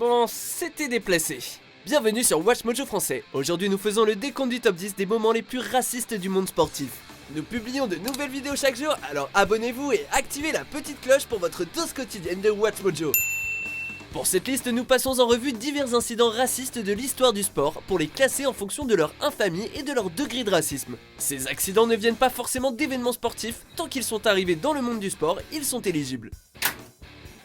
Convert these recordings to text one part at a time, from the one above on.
Bon, c'était déplacé. Bienvenue sur Watch Mojo français. Aujourd'hui nous faisons le décompte du top 10 des moments les plus racistes du monde sportif. Nous publions de nouvelles vidéos chaque jour, alors abonnez-vous et activez la petite cloche pour votre dose quotidienne de Watch Mojo. Pour cette liste, nous passons en revue divers incidents racistes de l'histoire du sport pour les classer en fonction de leur infamie et de leur degré de racisme. Ces accidents ne viennent pas forcément d'événements sportifs, tant qu'ils sont arrivés dans le monde du sport, ils sont éligibles.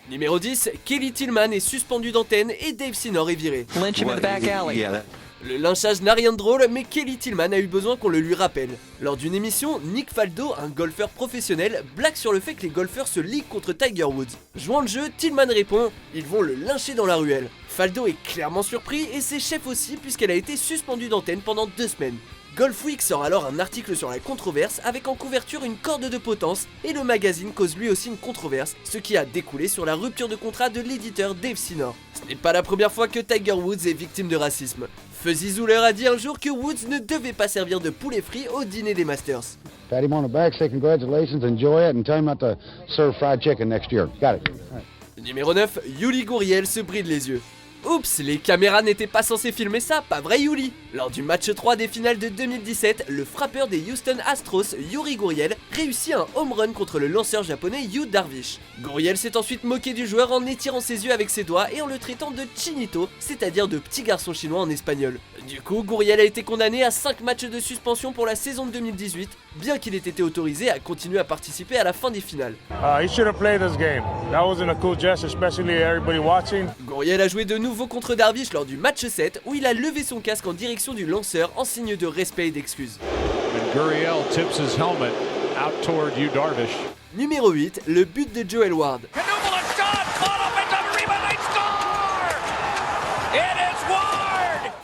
Numéro 10, Kelly Tillman est suspendu d'antenne et Dave Sinor est viré. Le lynchage n'a rien de drôle, mais Kelly Tillman a eu besoin qu'on le lui rappelle. Lors d'une émission, Nick Faldo, un golfeur professionnel, blague sur le fait que les golfeurs se liguent contre Tiger Woods. Jouant le jeu, Tillman répond « Ils vont le lyncher dans la ruelle ». Faldo est clairement surpris et ses chefs aussi puisqu'elle a été suspendue d'antenne pendant 2 semaines. Golfweek sort alors un article sur la controverse avec en couverture une corde de potence et le magazine cause lui aussi une controverse, ce qui a découlé sur la rupture de contrat de l'éditeur Dave Sinor. Ce n'est pas la première fois que Tiger Woods est victime de racisme. Fuzzy Zoolander a dit un jour que Woods ne devait pas servir de poulet frit au dîner des Masters. Pat him on the back, say congratulations, enjoy it, and tell him not to serve fried chicken next year. Got it. Numéro 9, Yuli Gurriel se bride les yeux. Oups, les caméras n'étaient pas censées filmer ça, pas vrai Yuli? Lors du match 3 des finales de 2017, le frappeur des Houston Astros, Yuli Gurriel, réussit un home run contre le lanceur japonais Yu Darvish. Gurriel s'est ensuite moqué du joueur en étirant ses yeux avec ses doigts et en le traitant de chinito, c'est-à-dire de petit garçon chinois en espagnol. Du coup, Gurriel a été condamné à 5 matchs de suspension pour la saison de 2018, bien qu'il ait été autorisé à continuer à participer à la fin des finales. He should have played this game. That wasn't a cool gesture, especially everybody watching. Gurriel a joué de nouveau contre Darvish lors du match 7 où il a levé son casque en direction du lanceur en signe de respect et d'excuse. Gurriel tips his helmet out toward Yu Darvish. Numéro 8, le but de Joel Ward.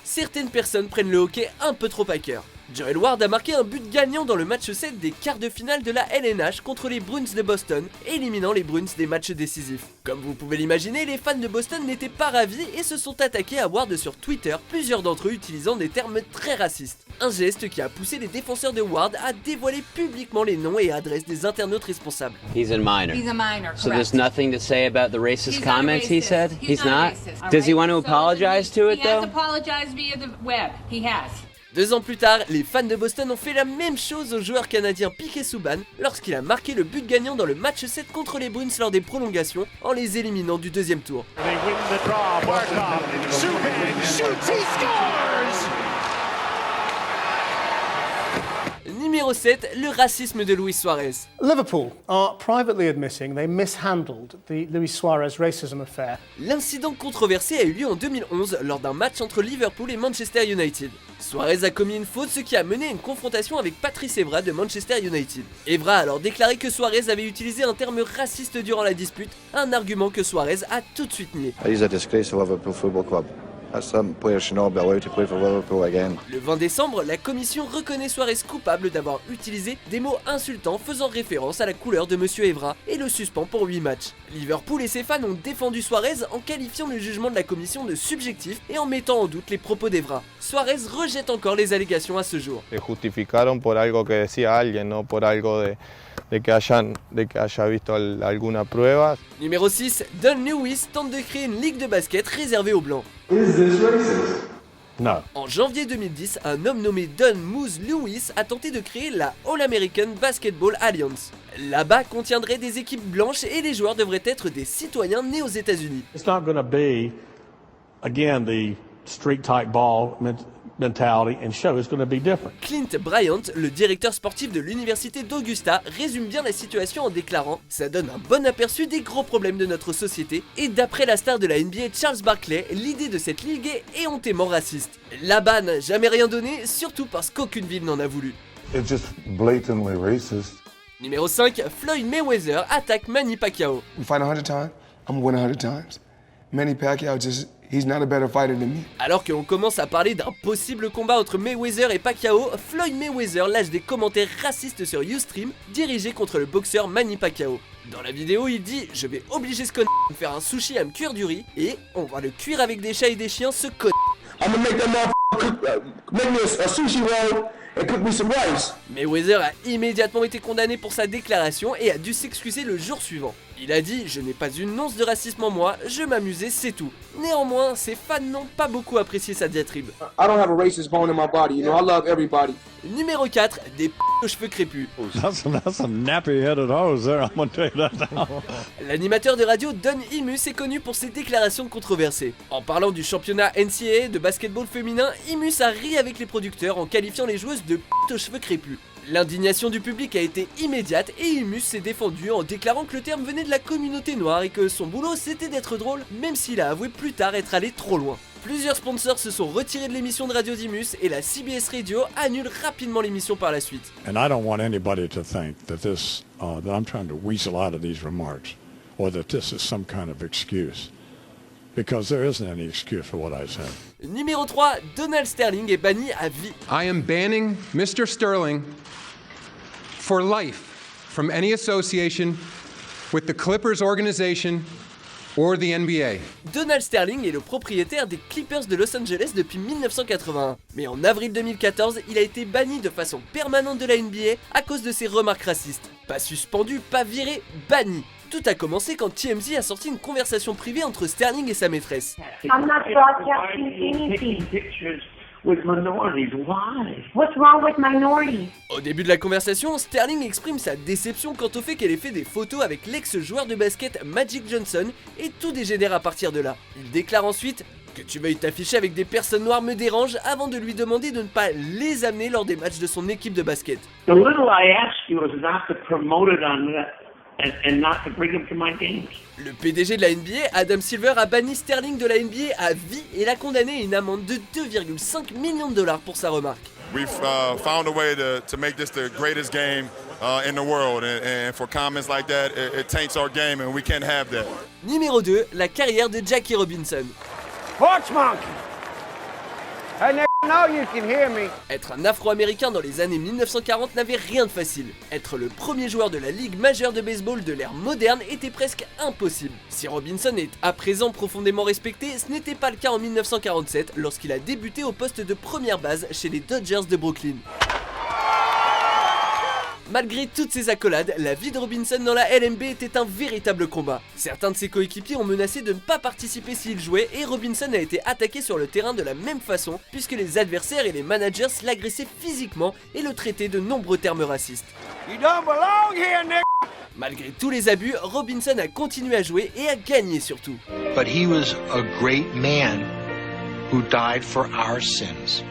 Certaines personnes prennent le hockey un peu trop à cœur. Joel Ward a marqué un but gagnant dans le match 7 des quarts de finale de la LNH contre les Bruins de Boston, éliminant les Bruins des matchs décisifs. Comme vous pouvez l'imaginer, les fans de Boston n'étaient pas ravis et se sont attaqués à Ward sur Twitter, plusieurs d'entre eux utilisant des termes très racistes. Un geste qui a poussé les défenseurs de Ward à dévoiler publiquement les noms et adresses des internautes responsables. He's a minor. He's a minor, So correct. there's nothing to say about the racist He's comments he not said? racist. He's not? Racist, all Does he right? want to So apologize to it He has though? apologized via the web. He has. 2 ans plus tard, les fans de Boston ont fait la même chose au joueur canadien Piquet Subban lorsqu'il a marqué le but gagnant dans le match 7 contre les Bruins lors des prolongations en les éliminant du 2e tour. They win the draw. Barkov. Subban shoots. He scores. Numéro 7, le racisme de Luis Suarez. Liverpool are privately admitting they mishandled the Luis Suarez racism affair. L'incident controversé a eu lieu en 2011 lors d'un match entre Liverpool et Manchester United. Suarez a commis une faute, ce qui a mené à une confrontation avec Patrice Evra de Manchester United. Evra a alors déclaré que Suarez avait utilisé un terme raciste durant la dispute, un argument que Suarez a tout de suite nié. He's a disgrace to Liverpool Football Club. Some players should not be allowed to play for Liverpool again. Le 20 décembre, la commission reconnaît Suarez coupable d'avoir utilisé des mots insultants faisant référence à la couleur de Monsieur Evra et le suspend pour 8 matchs. Liverpool et ses fans ont défendu Suarez en qualifiant le jugement de la commission de subjectif et en mettant en doute les propos d'Evra. Suarez rejette encore les allégations à ce jour. Se justificaron por algo que decía alguien, no por algo de que haya visto alguna prueba. Numéro 6, Don Lewis tente de créer une ligue de basket réservée aux blancs. No. En janvier 2010, un homme nommé Don Moose Lewis a tenté de créer la All-American Basketball Alliance. Là-bas contiendrait des équipes blanches et les joueurs devraient être des citoyens nés aux États-Unis. It's not going to be, again, the street type ball mentality and show. It's going to be different. Clint Bryant, le directeur sportif de l'université d'Augusta, résume bien la situation en déclarant « Ça donne un bon aperçu des gros problèmes de notre société et d'après la star de la NBA Charles Barkley, l'idée de cette ligue est éhontément raciste. Là-bas n'a jamais rien donné, surtout parce qu'aucune ville n'en a voulu. » It's just blatantly racist. Numéro 5, Floyd Mayweather attaque Manny Pacquiao. We fight 100 times, I'm gonna win 100 times. Manny Pacquiao he's not a better fighter than me. Alors qu'on commence à parler d'un possible combat entre Mayweather et Pacquiao, Floyd Mayweather lâche des commentaires racistes sur Ustream dirigés contre le boxeur Manny Pacquiao. Dans la vidéo, il dit « Je vais obliger ce con à me faire un sushi à me cuire du riz et on va le cuire avec des chats et des chiens, ce con. » Mayweather a immédiatement été condamné pour sa déclaration et a dû s'excuser le jour suivant. Il a dit « Je n'ai pas une once de racisme en moi, je m'amusais, c'est tout ». Néanmoins, ses fans n'ont pas beaucoup apprécié sa diatribe. I don't have a racist bone in my body, you know, I love everybody. Numéro 4, des aux cheveux crépus. L'animateur de radio Don Imus est connu pour ses déclarations controversées. En parlant du championnat NCAA de basketball féminin, Imus a ri avec les producteurs en qualifiant les joueuses de aux cheveux crépus. L'indignation du public a été immédiate et Imus s'est défendu en déclarant que le terme venait de la communauté noire et que son boulot c'était d'être drôle, même s'il a avoué plus tard être allé trop loin. Plusieurs sponsors se sont retirés de l'émission de radio d'Imus et la CBS Radio annule rapidement l'émission par la suite. And I don't want anybody to think that that I'm trying to weasel out of these remarks or that this is some kind of excuse. Because there isn't any excuse for what I said. Numéro 3, Donald Sterling est banni à vie. I am banning Mr. Sterling for life from any association with the Clippers organization or the NBA. Donald Sterling est le propriétaire des Clippers de Los Angeles depuis 1981. Mais en avril 2014, il a été banni de façon permanente de la NBA à cause de ses remarques racistes. Pas suspendu, pas viré, banni. Tout a commencé quand TMZ a sorti une conversation privée entre Sterling et sa maîtresse. I'm not broadcasting anything. With minorities. Why? What's wrong with minorities? Au début de la conversation, Sterling exprime sa déception quant au fait qu'elle ait fait des photos avec l'ex-joueur de basket Magic Johnson et tout dégénère à partir de là. Il déclare ensuite « Que tu veuilles t'afficher avec des personnes noires me dérange » avant de lui demander de ne pas les amener lors des matchs de son équipe de basket. The little I asked you was not to promote it on that. And not to bring him to my games. Le PDG de la NBA, Adam Silver, a banni Sterling de la NBA à vie et l'a condamné à une amende de 2,5 millions de dollars pour sa remarque. We've found a way to make this the greatest game in the world, and for comments like that, it taints our game, and we can't have that. Numéro 2, la carrière de Jackie Robinson. Porch monkey. Hey, now you can hear me. Être un Afro-Américain dans les années 1940 n'avait rien de facile. Être le premier joueur de la ligue majeure de baseball de l'ère moderne était presque impossible. Si Robinson est à présent profondément respecté, ce n'était pas le cas en 1947 lorsqu'il a débuté au poste de première base chez les Dodgers de Brooklyn. Malgré toutes ces accolades, la vie de Robinson dans la LNB était un véritable combat. Certains de ses coéquipiers ont menacé de ne pas participer s'il jouait et Robinson a été attaqué sur le terrain de la même façon puisque les adversaires et les managers l'agressaient physiquement et le traitaient de nombreux termes racistes. You don't belong here, Nick. Malgré tous les abus, Robinson a continué à jouer et à gagner surtout. But he was a great man who died for our sins.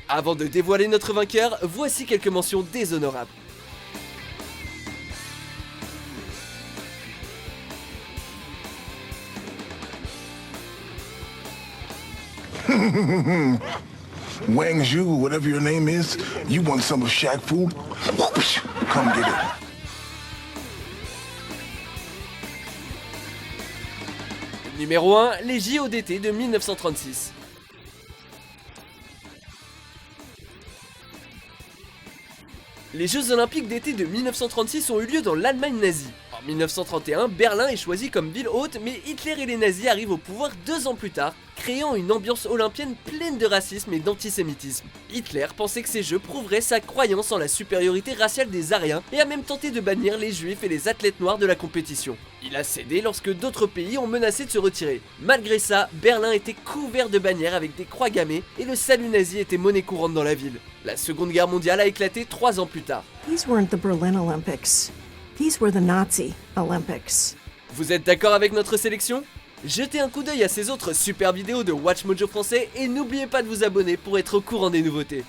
Avant de dévoiler notre vainqueur, voici quelques mentions déshonorables. Wang Zhu, whatever your name is, you want some of Shaq food? Come get it. Numéro 1, les JO d'été de 1936. Les Jeux Olympiques d'été de 1936 ont eu lieu dans l'Allemagne nazie. En 1931, Berlin est choisi comme ville hôte, mais Hitler et les nazis arrivent au pouvoir 2 ans plus tard, créant une ambiance olympienne pleine de racisme et d'antisémitisme. Hitler pensait que ces jeux prouveraient sa croyance en la supériorité raciale des Aryens et a même tenté de bannir les juifs et les athlètes noirs de la compétition. Il a cédé lorsque d'autres pays ont menacé de se retirer. Malgré ça, Berlin était couvert de bannières avec des croix gammées et le salut nazi était monnaie courante dans la ville. La Seconde Guerre mondiale a éclaté 3 ans plus tard. These weren't the Berlin Olympics. These were the Nazi Olympics. Vous êtes d'accord avec notre sélection ? Jetez un coup d'œil à ces autres super vidéos de WatchMojo français et n'oubliez pas de vous abonner pour être au courant des nouveautés.